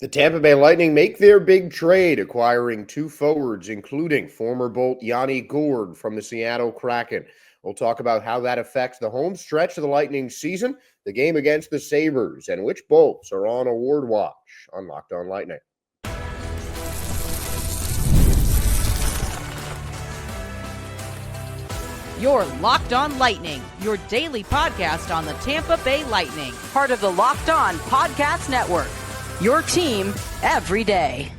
The Tampa Bay Lightning make their big trade, acquiring two forwards, including former Bolt Yanni Gourde from the Seattle Kraken. We'll talk about how that affects the home stretch of the Lightning season, the game against the Sabres, and which Bolts are on award watch on Locked On Lightning. You're Locked On Lightning, your daily podcast on the Tampa Bay Lightning, part of the Locked On Podcast Network, your team every day.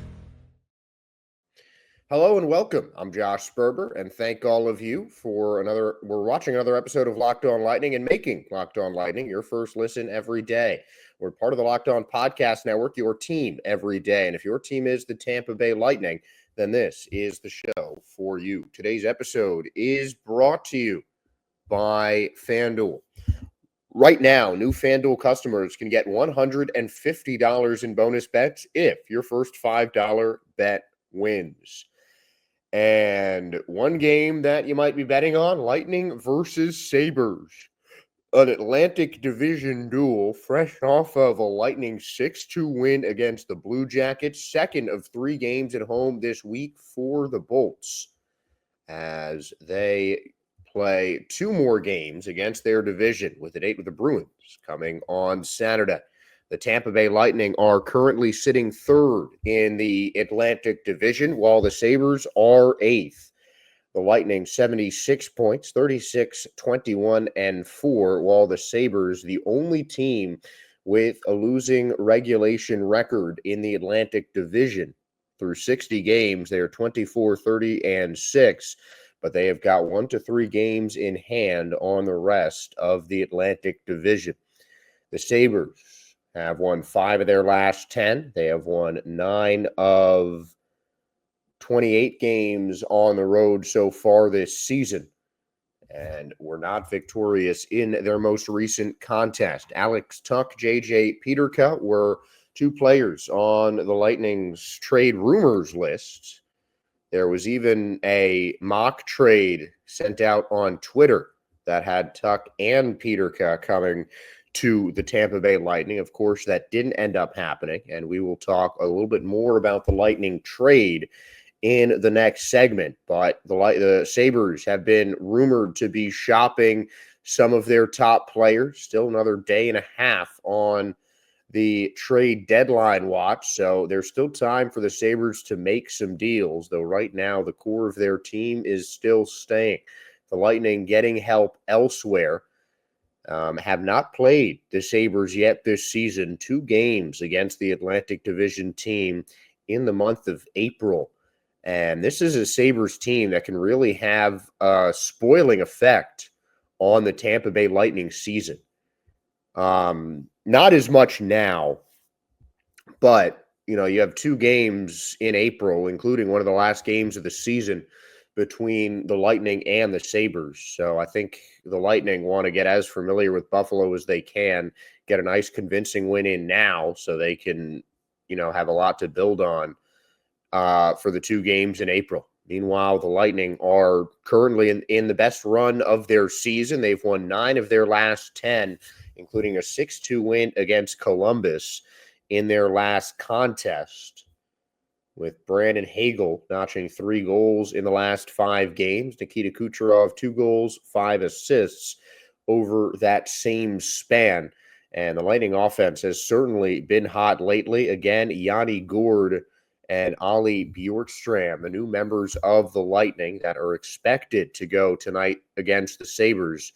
Hello and welcome. I'm Josh Sperber, and thank all of you for we're watching another episode of Locked On Lightning and making Locked On Lightning your first listen every day. We're part of the Locked On Podcast Network, your team every day. And if your team is the Tampa Bay Lightning, then this is the show for you. Today's episode is brought to you by FanDuel. Right now, new FanDuel customers can get $150 in bonus bets if your first $5 bet wins. And one game that you might be betting on, Lightning versus Sabres. An Atlantic Division duel fresh off of a Lightning 6-2 win against the Blue Jackets. Second of three games at home this week for the Bolts as they play two more games against their division with a date with the Bruins coming on Saturday. The Tampa Bay Lightning are currently sitting third in the Atlantic Division, while the Sabres are eighth. The Lightning 76 points, 36, 21, and 4, while the Sabres, the only team with a losing regulation record in the Atlantic Division. Through 60 games, they are 24, 30, and 6, but they have got 1 to 3 games in hand on the rest of the Atlantic Division. The Sabres have won 5 of their last 10. They have won 9 of 28 games on the road so far this season, and were not victorious in their most recent contest. Alex Tuch, J.J. Peterka were two players on the Lightning's trade rumors list. There was even a mock trade sent out on Twitter that had Tuch and Peterka coming to the Tampa Bay Lightning. Of course, that didn't end up happening, and we will talk a little bit more about the Lightning trade in the next segment. But the Sabres have been rumored to be shopping some of their top players. Still another day and a half on the trade deadline watch, so there's still time for the Sabres to make some deals, though right now the core of their team is still staying. The Lightning getting help elsewhere. Have not played the Sabres yet this season. 2 games against the Atlantic Division team in the month of April. And this is a Sabres team that can really have a spoiling effect on the Tampa Bay Lightning season. Not as much now, but, you have 2 games in April, including one of the last games of the season between the Lightning and the Sabres. So I think the Lightning want to get as familiar with Buffalo as they can, get a nice convincing win in now so they can, have a lot to build on for the 2 games in April. Meanwhile, the Lightning are currently in the best run of their season. They've won 9 of their last 10, including a 6-2 win against Columbus in their last contest, with Brandon Hagel notching 3 goals in the last 5 games. Nikita Kucherov, 2 goals, 5 assists over that same span. And the Lightning offense has certainly been hot lately. Again, Yanni Gourde and Bjorkstrand, the new members of the Lightning that are expected to go tonight against the Sabres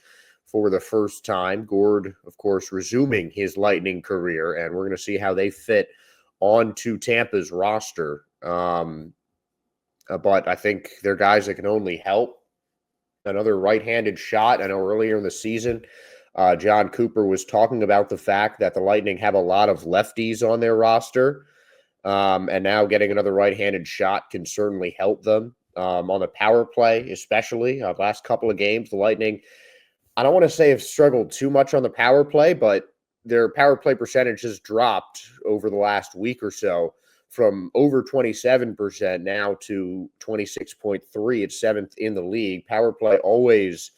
for the first time. Gourde, of course, resuming his Lightning career, and we're going to see how they fit onto Tampa's roster. But I think they're guys that can only help. Another right-handed shot. I know earlier in the season, John Cooper was talking about the fact that the Lightning have a lot of lefties on their roster. And now getting another right-handed shot can certainly help them on the power play, especially. Last couple of games, the Lightning, I don't want to say have struggled too much on the power play, but their power play percentage has dropped over the last week or so from over 27% now to 26.3 at 7th in the league. Power play always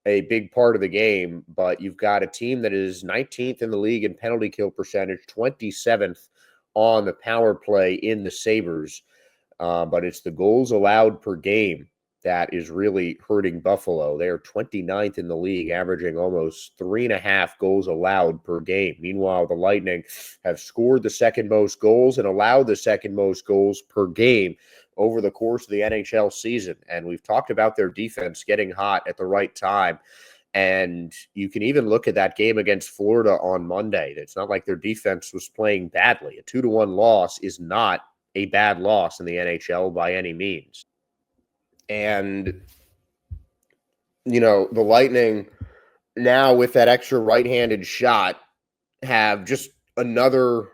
a big part of the game, but you've got a team that is 19th in the league in penalty kill percentage, 27th on the power play in the Sabres, but it's the goals allowed per game that is really hurting Buffalo. They are 29th in the league, averaging almost 3.5 goals allowed per game. Meanwhile, the Lightning have scored the second most goals and allowed the second most goals per game over the course of the NHL season. And we've talked about their defense getting hot at the right time. And you can even look at that game against Florida on Monday. It's not like their defense was playing badly. A 2-1 loss is not a bad loss in the NHL by any means. And, the Lightning now with that extra right-handed shot have just another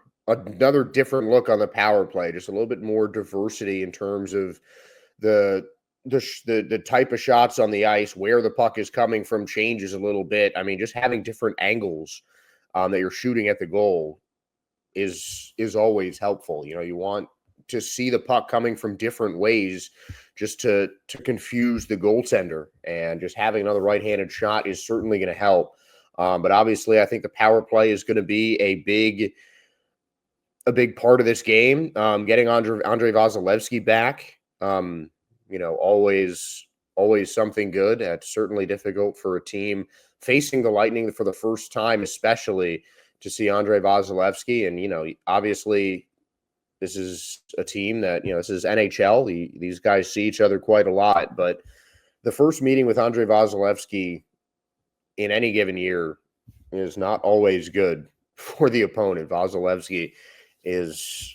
different look on the power play, just a little bit more diversity in terms of the type of shots on the ice, where the puck is coming from changes a little bit. I mean, just having different angles that you're shooting at the goal is always helpful. You want to see the puck coming from different ways just to confuse the goaltender, and just having another right-handed shot is certainly going to help. But obviously, I think the power play is going to be a big part of this game. Getting Andrei Vasilevsky back, always something good. It's certainly difficult for a team facing the Lightning for the first time, especially to see Andrei Vasilevsky. And, obviously, this is a team that, this is NHL. These guys see each other quite a lot. But the first meeting with Andrei Vasilevsky in any given year is not always good for the opponent. Vasilevsky has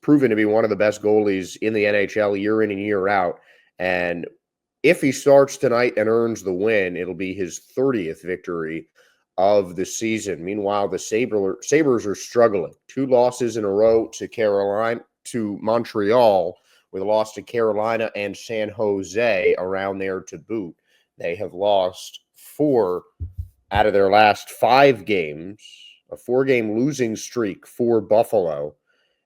proven to be one of the best goalies in the NHL year in and year out. And if he starts tonight and earns the win, it'll be his 30th victory of the season. Meanwhile, the Sabres are struggling. 2 losses in a row to Montreal, with a loss to Carolina and San Jose around there to boot. They have lost 4 out of their last 5 games, a 4-game losing streak for Buffalo,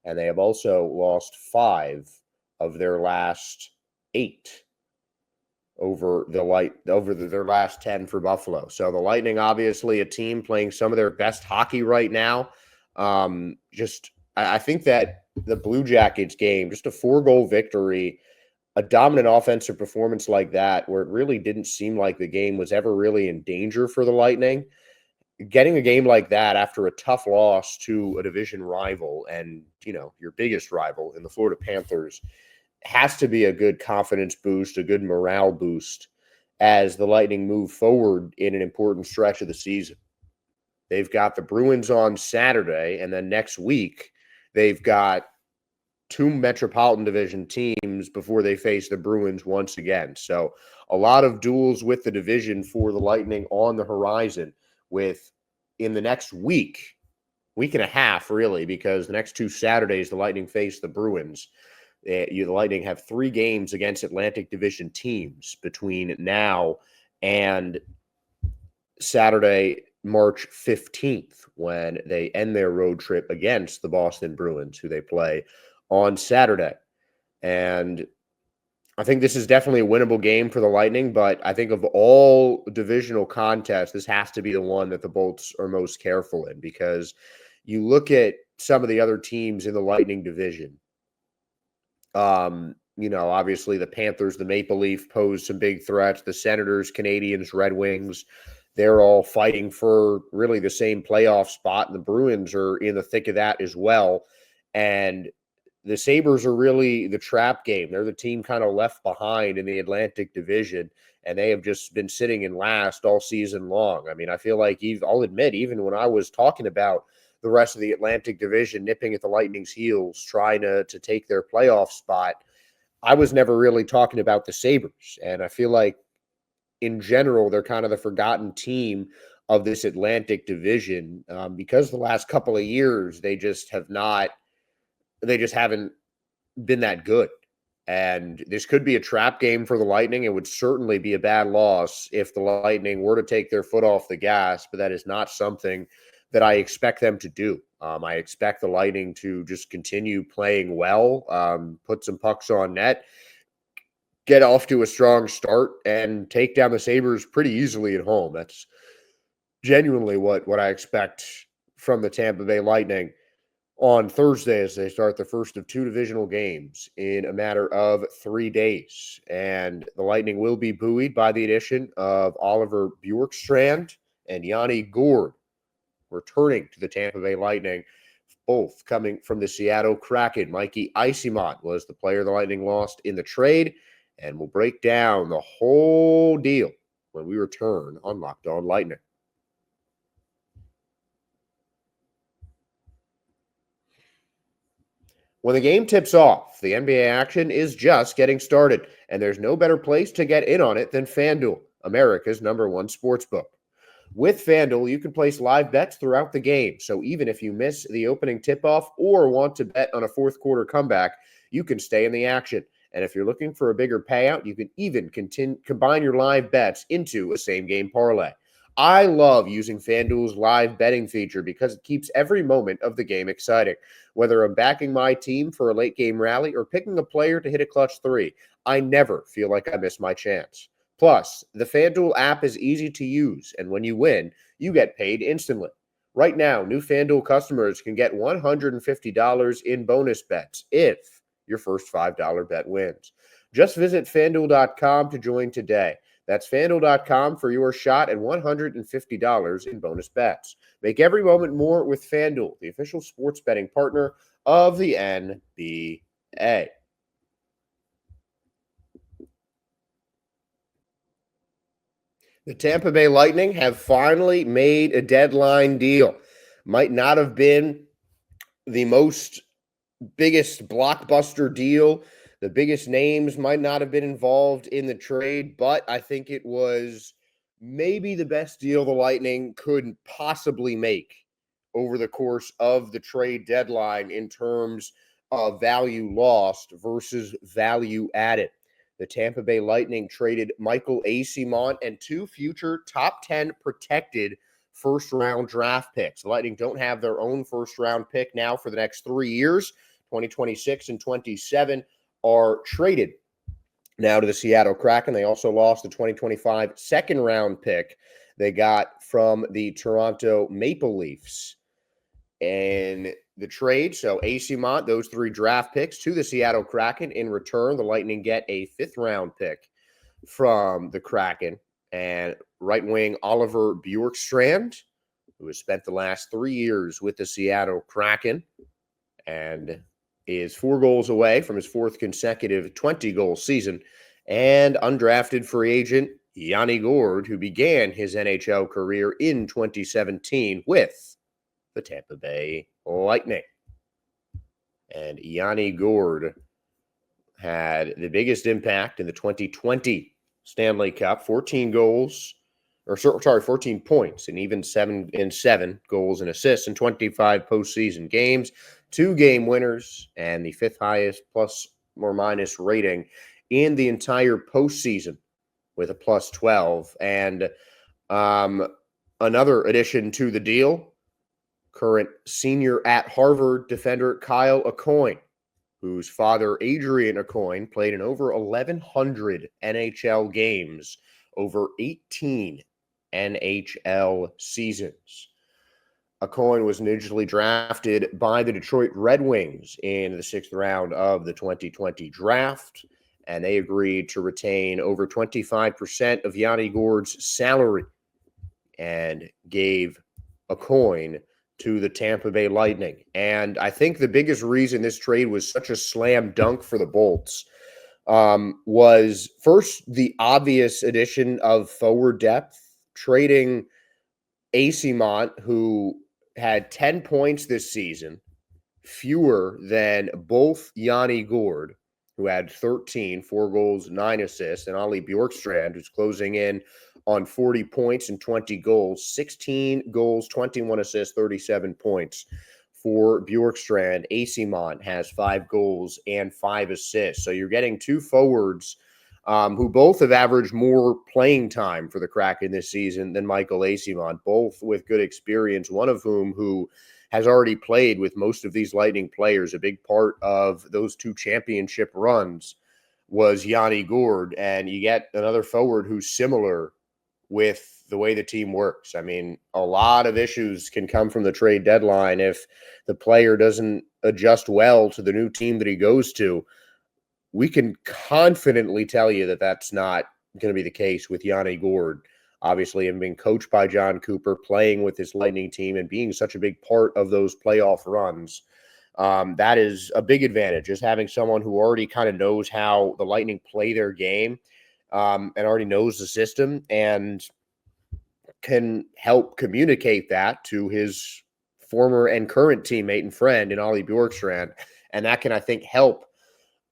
and they have also lost 5 of their last 8 over their last 10 for Buffalo. So the Lightning, obviously a team playing some of their best hockey right now. I think that the Blue Jackets game, just a 4-goal victory, a dominant offensive performance like that, where it really didn't seem like the game was ever really in danger for the Lightning. Getting a game like that after a tough loss to a division rival and, your biggest rival in the Florida Panthers has to be a good confidence boost, a good morale boost as the Lightning move forward in an important stretch of the season. They've got the Bruins on Saturday, and then next week they've got 2 Metropolitan Division teams before they face the Bruins once again. So a lot of duels with the division for the Lightning on the horizon, with in the next week and a half, really, because the next 2 Saturdays the Lightning face the Bruins. The Lightning have 3 games against Atlantic Division teams between now and Saturday, March 15th, when they end their road trip against the Boston Bruins, who they play on Saturday. And I think this is definitely a winnable game for the Lightning, but I think of all divisional contests, this has to be the one that the Bolts are most careful in, because you look at some of the other teams in the Lightning division. Obviously the Panthers, the Maple Leaf pose some big threats. The Senators, Canadians, Red Wings, they're all fighting for really the same playoff spot. And the Bruins are in the thick of that as well. And the Sabres are really the trap game. They're the team kind of left behind in the Atlantic Division, and they have just been sitting in last all season long. I mean, I feel like I'll admit, even when I was talking about the rest of the Atlantic Division nipping at the Lightning's heels, trying to take their playoff spot, I was never really talking about the Sabres. And I feel like in general, they're kind of the forgotten team of this Atlantic Division, because the last couple of years, they just haven't been that good. And this could be a trap game for the Lightning. It would certainly be a bad loss if the Lightning were to take their foot off the gas, but that is not something that I expect them to do. I expect the Lightning to just continue playing well, put some pucks on net, get off to a strong start, and take down the Sabres pretty easily at home. That's genuinely what I expect from the Tampa Bay Lightning on Thursday as they start the first of 2 divisional games in a matter of 3 days. And the Lightning will be buoyed by the addition of Oliver Bjorkstrand and Yanni Gourde, returning to the Tampa Bay Lightning, both coming from the Seattle Kraken. Mikey Eyssimont was the player the Lightning lost in the trade, and we'll break down the whole deal when we return on Locked On Lightning. When the game tips off, the NBA action is just getting started, and there's no better place to get in on it than FanDuel, America's #1 sportsbook. With FanDuel, you can place live bets throughout the game, so even if you miss the opening tip-off or want to bet on a fourth quarter comeback, you can stay in the action. And if you're looking for a bigger payout, you can even combine your live bets into a same-game parlay. I love using FanDuel's live betting feature because it keeps every moment of the game exciting. Whether I'm backing my team for a late-game rally or picking a player to hit a clutch three, I never feel like I miss my chance. Plus, the FanDuel app is easy to use, and when you win, you get paid instantly. Right now, new FanDuel customers can get $150 in bonus bets if your first $5 bet wins. Just visit FanDuel.com to join today. That's FanDuel.com for your shot at $150 in bonus bets. Make every moment more with FanDuel, the official sports betting partner of the NBA. The Tampa Bay Lightning have finally made a deadline deal. Might not have been the biggest blockbuster deal. The biggest names might not have been involved in the trade, but I think it was maybe the best deal the Lightning could possibly make over the course of the trade deadline in terms of value lost versus value added. The Tampa Bay Lightning traded Michael Eyssimont and 2 future top 10 protected first-round draft picks. The Lightning don't have their own first-round pick now for the next 3 years. 2026 and 27 are traded now to the Seattle Kraken. They also lost the 2025 second-round pick they got from the Toronto Maple Leafs in the trade. So Eyssimont, those 3 draft picks to the Seattle Kraken. In return, the Lightning get a 5th-round pick from the Kraken. And right wing Oliver Bjorkstrand, who has spent the last 3 years with the Seattle Kraken and is 4 goals away from his 4th consecutive 20-goal season. And undrafted free agent Yanni Gourde, who began his NHL career in 2017 with the Tampa Bay Lightning. And Yanni Gourde had the biggest impact in the 2020 Stanley Cup, 14 points, and even 7 goals and assists in 25 postseason games, 2 game winners, and the 5th highest plus or minus rating in the entire postseason with a +12. And another addition to the deal, current senior at Harvard defender Kyle Aucoin, whose father, Adrian Aucoin, played in over 1,100 NHL games over 18 NHL seasons. Aucoin was initially drafted by the Detroit Red Wings in the 6th round of the 2020 draft, and they agreed to retain over 25% of Yanni Gourde's salary and gave Aucoin to the Tampa Bay Lightning. And I think the biggest reason this trade was such a slam dunk for the Bolts was first the obvious addition of forward depth, trading Eyssimont, who had 10 points this season, fewer than both Yanni Gourde, who had 13, 4 goals, 9 assists, and Ollie Bjorkstrand, who's closing in on 40 points and 20 goals, 16 goals, 21 assists, 37 points for Bjorkstrand. Eyssimont has 5 goals and 5 assists. So you're getting 2 forwards who both have averaged more playing time for the Kraken this season than Michael Eyssimont, both with good experience, one of who has already played with most of these Lightning players. A big part of those 2 championship runs was Yanni Gourde, and you get another forward who's similar with the way the team works. I mean, a lot of issues can come from the trade deadline if the player doesn't adjust well to the new team that he goes to. We can confidently tell you that that's not going to be the case with Yanni Gourde. Obviously, him being coached by John Cooper, playing with his Lightning team, and being such a big part of those playoff runs. That is a big advantage, just having someone who already kind of knows how the Lightning play their game, and already knows the system and can help communicate that to his former and current teammate and friend in Ollie Bjorkstrand. And that can, I think, help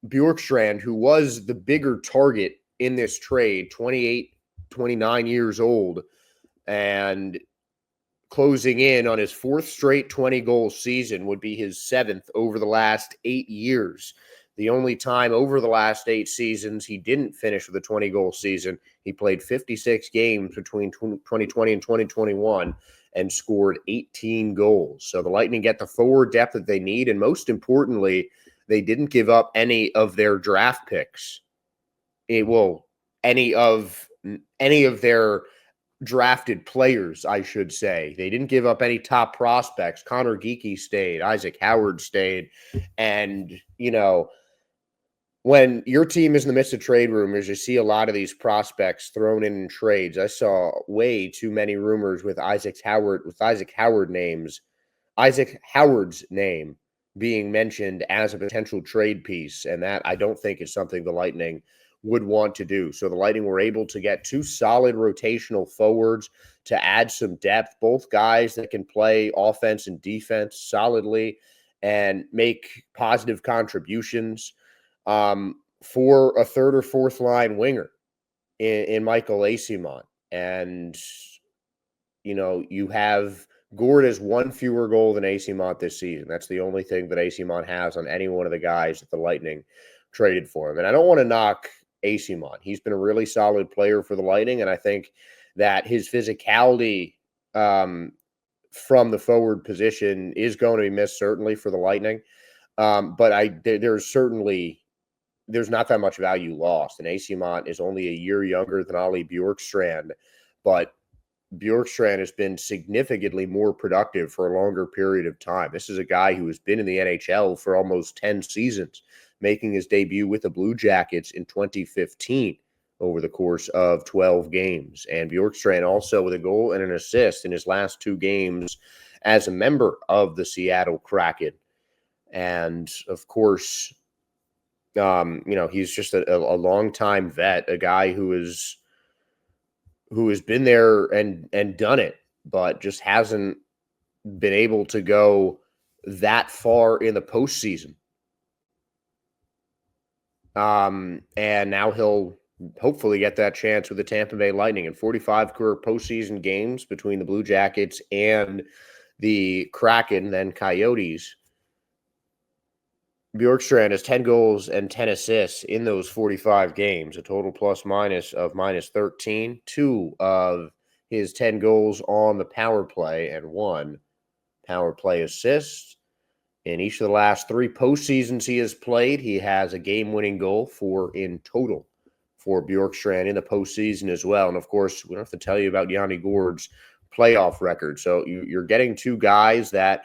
Bjorkstrand, who was the bigger target in this trade, 28, 29 years old, and closing in on his fourth straight 20-goal season, would be his seventh over the last 8 years. The only time over the last 8 seasons he didn't finish with a 20-goal season, he played 56 games between 2020 and 2021 and scored 18 goals. So the Lightning get the forward depth that they need, and most importantly, they didn't give up any of their draft picks. Any of their drafted players, I should say. They didn't give up any top prospects. Connor Geekie stayed. Isaac Howard stayed. And, when your team is in the midst of trade rumors, you see a lot of these prospects thrown in trades. I saw way too many rumors with Isaac Howard's name being mentioned as a potential trade piece, and that I don't think is something the Lightning would want to do. So the Lightning were able to get 2 solid rotational forwards to add some depth, both guys that can play offense and defense solidly and make positive contributions, for a third or fourth line winger in Michael Eyssimont. And, you have Gourde has 1 fewer goal than Eyssimont this season. That's the only thing that Eyssimont has on any one of the guys that the Lightning traded for him. And I don't want to knock Eyssimont. He's been a really solid player for the Lightning, and I think that his physicality from the forward position is going to be missed, certainly, for the Lightning. But there's not that much value lost. And Eyssimont is only a year younger than Ollie Bjorkstrand, but Bjorkstrand has been significantly more productive for a longer period of time. This is a guy who has been in the NHL for almost 10 seasons, making his debut with the Blue Jackets in 2015 over the course of 12 games. And Bjorkstrand also with a goal and an assist in his last 2 games as a member of the Seattle Kraken. And, of course, he's just a longtime vet, a guy who has been there and done it, but just hasn't been able to go that far in the postseason. And now he'll hopefully get that chance with the Tampa Bay Lightning. In 45 career postseason games between the Blue Jackets and the Kraken, then Coyotes, Bjorkstrand has 10 goals and 10 assists in those 45 games, a total plus minus of -13. 2 of his 10 goals on the power play and 1 power play assist. In each of the last 3 postseasons he has played, he has a game-winning goal in total for Bjorkstrand in the postseason as well. And, of course, we don't have to tell you about Yanni Gourde's playoff record. So you're getting 2 guys that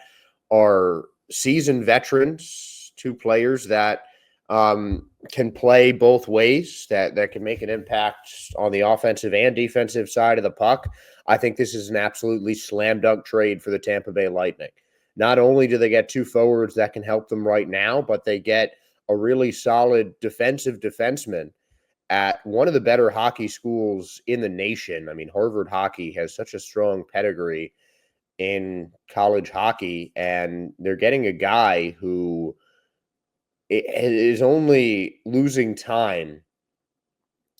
are seasoned veterans, 2 players that can play both ways, that can make an impact on the offensive and defensive side of the puck. I think this is an absolutely slam dunk trade for the Tampa Bay Lightning. Not only do they get 2 forwards that can help them right now, but they get a really solid defensive defenseman at one of the better hockey schools in the nation. I mean, Harvard hockey has such a strong pedigree in college hockey, and they're getting a guy who is only losing time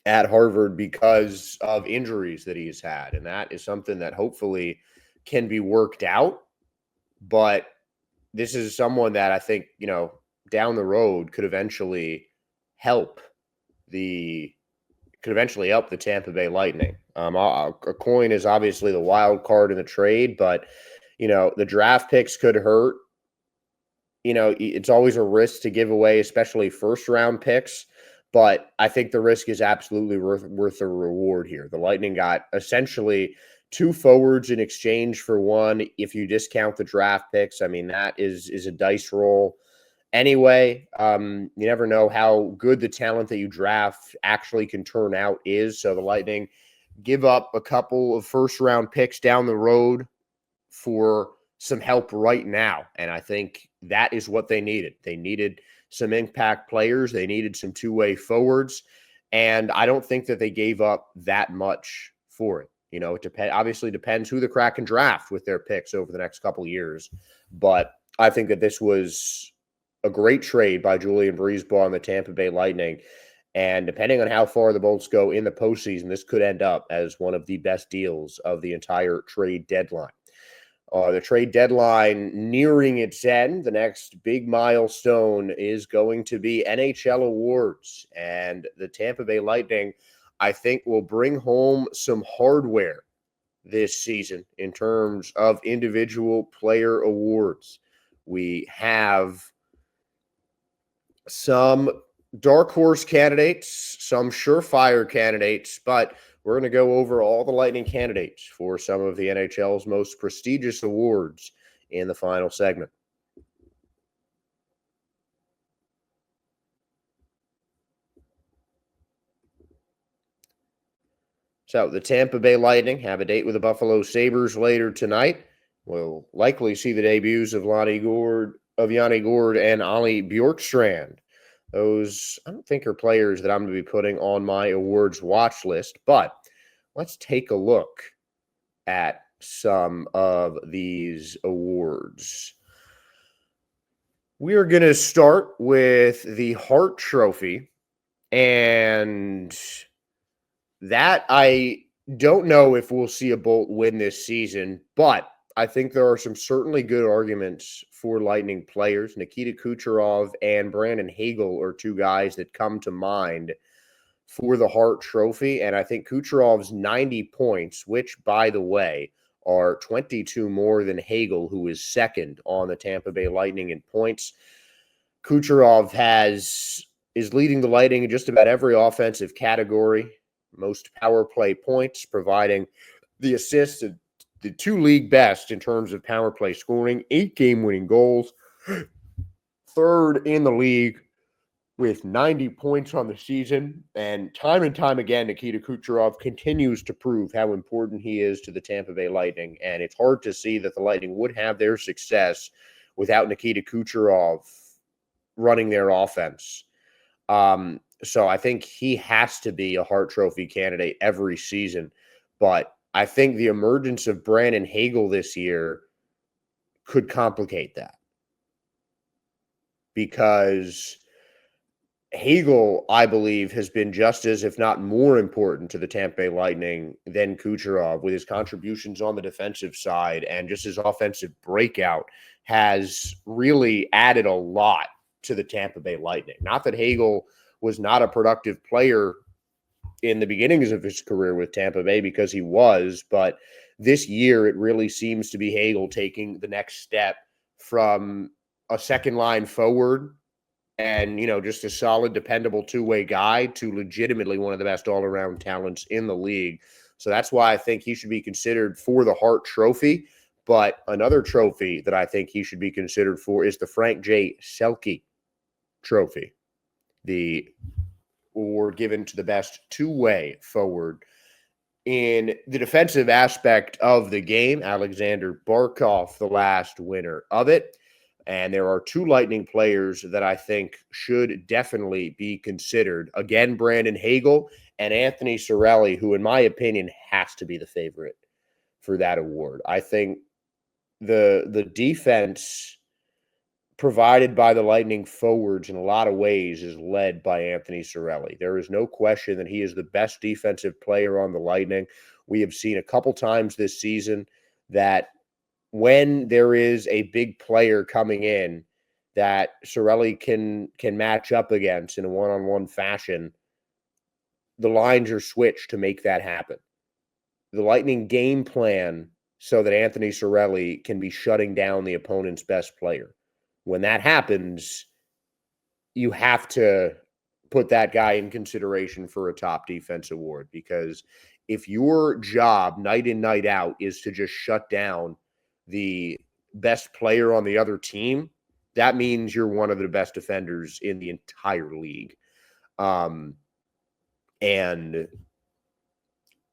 at Harvard because of injuries that he's had. And that is something that hopefully can be worked out. But this is someone that I think, down the road could eventually help the Tampa Bay Lightning. A coin is obviously the wild card in the trade, but, the draft picks could hurt. It's always a risk to give away, especially first-round picks. but I think the risk is absolutely worth a reward here. The Lightning got essentially 2 forwards in exchange for 1. If you discount the draft picks, I mean, that is a dice roll. Anyway, you never know how good the talent that you draft actually can turn out is. So the Lightning give up a couple of first-round picks down the road for some help right now. And I think that is what they needed. They needed some impact players. They needed some two-way forwards. And I don't think that they gave up that much for it. You know, it obviously depends who the Kraken draft with their picks over the next couple of years. But I think that this was a great trade by Julian Breezeball and the Tampa Bay Lightning. And depending on how far the Bolts go in the postseason, this could end up as one of the best deals of the entire trade deadline. The trade deadline nearing its end. The next big milestone is going to be NHL awards. And the Tampa Bay Lightning, I think, will bring home some hardware this season in terms of individual player awards. We have some dark horse candidates, some surefire candidates, but we're going to go over all the Lightning candidates for some of the NHL's most prestigious awards in the final segment. So the Tampa Bay Lightning have a date with the Buffalo Sabres later tonight. We'll likely see the debuts of Yanni Gourde and Ollie Bjorkstrand. Those, I don't think, are players that I'm going to be putting on my awards watch list, but let's take a look at some of these awards. We are going to start with the Hart Trophy, and that I don't know if we'll see a Bolt win this season, but I think there are some certainly good arguments for Lightning players. Nikita Kucherov and Brandon Hagel are 2 guys that come to mind for the Hart Trophy. And I think Kucherov's 90 points, which, by the way, are 22 more than Hagel, who is second on the Tampa Bay Lightning in points. Kucherov is leading the Lightning in just about every offensive category. Most power play points, providing the assists, the 2 league best in terms of power play scoring, 8 game-winning goals, 3rd in the league with 90 points on the season. And time again, Nikita Kucherov continues to prove how important he is to the Tampa Bay Lightning. And it's hard to see that the Lightning would have their success without Nikita Kucherov running their offense. So I think he has to be a Hart Trophy candidate every season. But I think the emergence of Brandon Hagel this year could complicate that, because Hagel, I believe, has been just as, if not more important to the Tampa Bay Lightning than Kucherov, with his contributions on the defensive side, and just his offensive breakout has really added a lot to the Tampa Bay Lightning. Not that Hagel was not a productive player in the beginnings of his career with Tampa Bay, because he was, but this year it really seems to be Hagel taking the next step from a second line forward and, you know, just a solid, dependable 2-way guy to legitimately one of the best all-around talents in the league. So that's why I think he should be considered for the Hart Trophy. But another trophy that I think he should be considered for is the Frank J. Selke Trophy, the award given to the best 2-way forward. In the defensive aspect of the game, Alexander Barkov, the last winner of it. And there are 2 Lightning players that I think should definitely be considered. Again, Brandon Hagel and Anthony Cirelli, who, in my opinion, has to be the favorite for that award. I think the defense provided by the Lightning forwards in a lot of ways is led by Anthony Cirelli. There is no question that he is the best defensive player on the Lightning. We have seen a couple times this season that when there is a big player coming in that Cirelli can match up against in a one-on-one fashion, the lines are switched to make that happen. The Lightning game plan so that Anthony Cirelli can be shutting down the opponent's best player. When that happens, you have to put that guy in consideration for a top defense award, because if your job night in, night out is to just shut down the best player on the other team, that means you're one of the best defenders in the entire league. And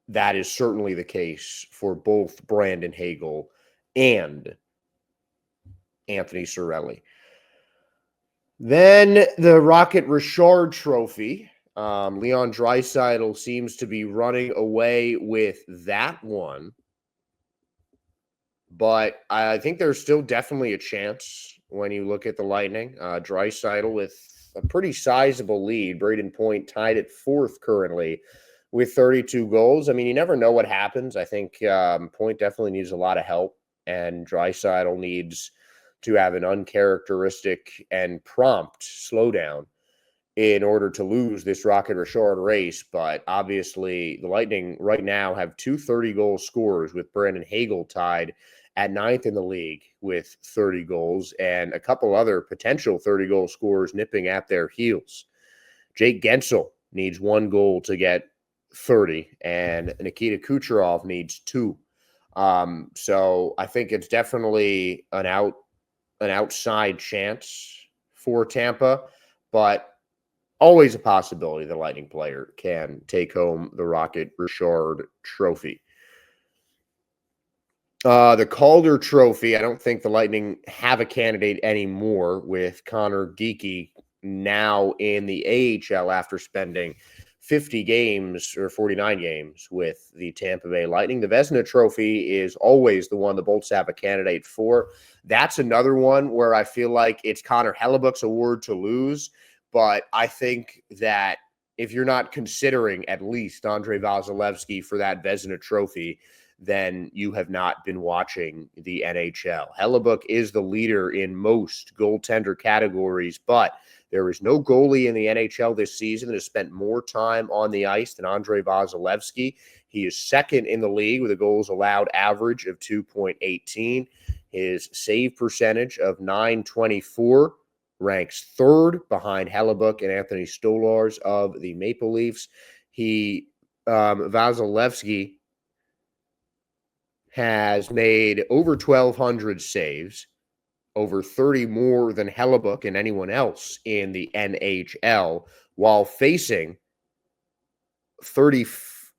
that is certainly the case for both Brandon Hagel and Anthony Cirelli. Then the Rocket Richard Trophy. Leon Draisaitl seems to be running away with that one. But I think there's still definitely a chance when you look at the Lightning. Draisaitl with a pretty sizable lead. Braden Point tied at fourth currently with 32 goals. I mean, you never know what happens. I think Point definitely needs a lot of help, and Draisaitl needs to have an uncharacteristic and prompt slowdown in order to lose this Rocket Richard race. But obviously, the Lightning right now have two 30-goal scorers, with Brandon Hagel tied at ninth in the league with 30 goals, and a couple other potential 30-goal scorers nipping at their heels. Jake Gensel needs 1 goal to get 30, and Nikita Kucherov needs 2. So I think it's definitely an outside chance for Tampa, but always a possibility the Lightning player can take home the Rocket Richard Trophy. The Calder Trophy, I don't think the Lightning have a candidate anymore, with Connor Geekie now in the AHL after spending 50 games or 49 games with the Tampa Bay Lightning. The Vezina Trophy is always the one the Bolts have a candidate for. That's another one where I feel like it's Connor Hellebuck's award to lose, but I think that if you're not considering at least Andrei Vasilevsky for that Vezina Trophy, then you have not been watching the NHL. Hellebuck is the leader in most goaltender categories, but there is no goalie in the NHL this season that has spent more time on the ice than Andrei Vasilevsky. He is second in the league with a goals allowed average of 2.18. His save percentage of .924 ranks third behind Hellebuck and Anthony Stolarz of the Maple Leafs. Vasilevsky has made over 1,200 saves, over 30 more than Hellebuck and anyone else in the NHL, while facing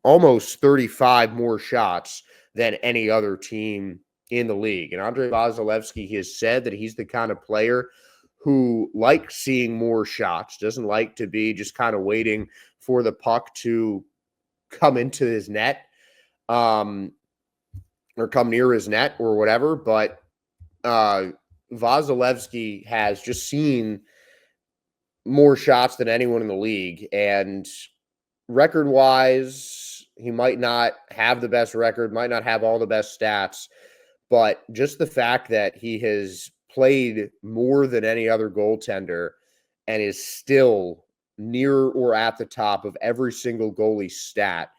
almost 35 more shots than any other team in the league. And Andrei Vasilevsky has said that he's the kind of player who likes seeing more shots, doesn't like to be just kind of waiting for the puck to come into his net. Or come near his net or whatever, but Vasilevsky has just seen more shots than anyone in the league, and record-wise, he might not have the best record, might not have all the best stats, but just the fact that he has played more than any other goaltender and is still near or at the top of every single goalie stat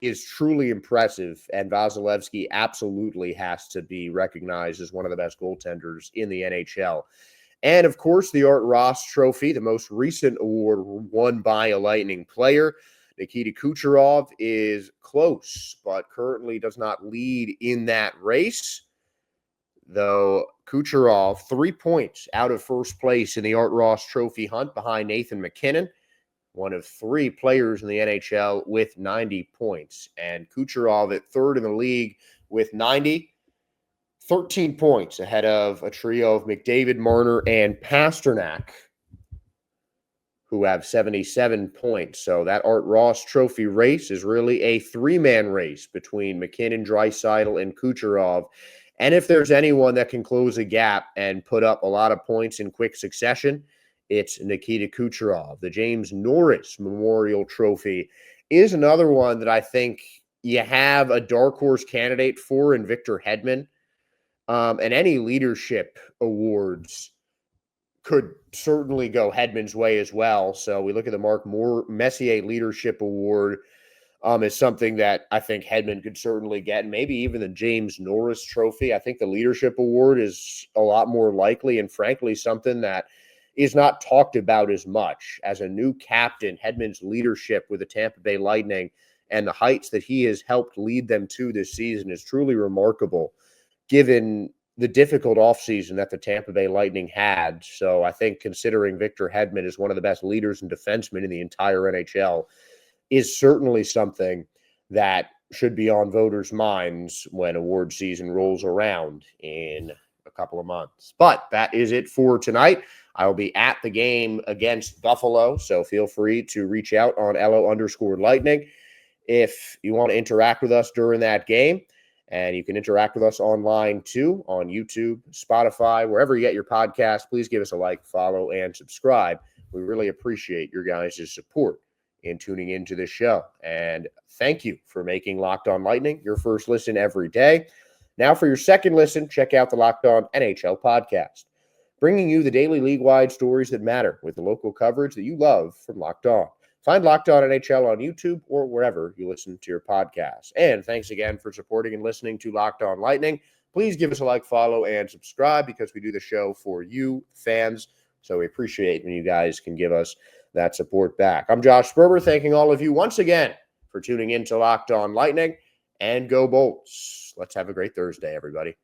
is truly impressive, and Vasilevsky absolutely has to be recognized as one of the best goaltenders in the NHL. And, of course, the Art Ross Trophy, the most recent award won by a Lightning player. Nikita Kucherov is close, but currently does not lead in that race, though Kucherov 3 points out of first place in the Art Ross Trophy hunt behind Nathan MacKinnon, one of 3 players in the NHL with 90 points. And Kucherov at third in the league with 90, 13 points ahead of a trio of McDavid, Marner, and Pasternak, who have 77 points. So that Art Ross Trophy race is really a 3-man race between McKinnon, Draisaitl, and Kucherov. And if there's anyone that can close a gap and put up a lot of points in quick succession, it's Nikita Kucherov. The James Norris Memorial Trophy is another one that I think you have a dark horse candidate for in Victor Hedman. And any leadership awards could certainly go Hedman's way as well. So we look at the Mark Messier Leadership Award as something that I think Hedman could certainly get, and maybe even the James Norris Trophy. I think the Leadership Award is a lot more likely, and frankly, something that is not talked about as much. As a new captain, Hedman's leadership with the Tampa Bay Lightning and the heights that he has helped lead them to this season is truly remarkable, given the difficult offseason that the Tampa Bay Lightning had. So I think considering Victor Hedman is one of the best leaders and defensemen in the entire NHL is certainly something that should be on voters' minds when award season rolls around in a couple of months. But that is it for tonight. I will be at the game against Buffalo, so feel free to reach out on LO_Lightning if you want to interact with us during that game. And you can interact with us online too on YouTube, Spotify, wherever you get your podcast. Please give us a like, follow, and subscribe. We really appreciate your guys' support in tuning into this show. And thank you for making Locked On Lightning your first listen every day. Now for your second listen, check out the Locked On NHL podcast, bringing you the daily league-wide stories that matter with the local coverage that you love from Locked On. Find Locked On NHL on YouTube or wherever you listen to your podcasts. And thanks again for supporting and listening to Locked On Lightning. Please give us a like, follow, and subscribe because we do the show for you fans. So we appreciate when you guys can give us that support back. I'm Josh Sperber, thanking all of you once again for tuning in to Locked On Lightning. And go Bolts. Let's have a great Thursday, everybody.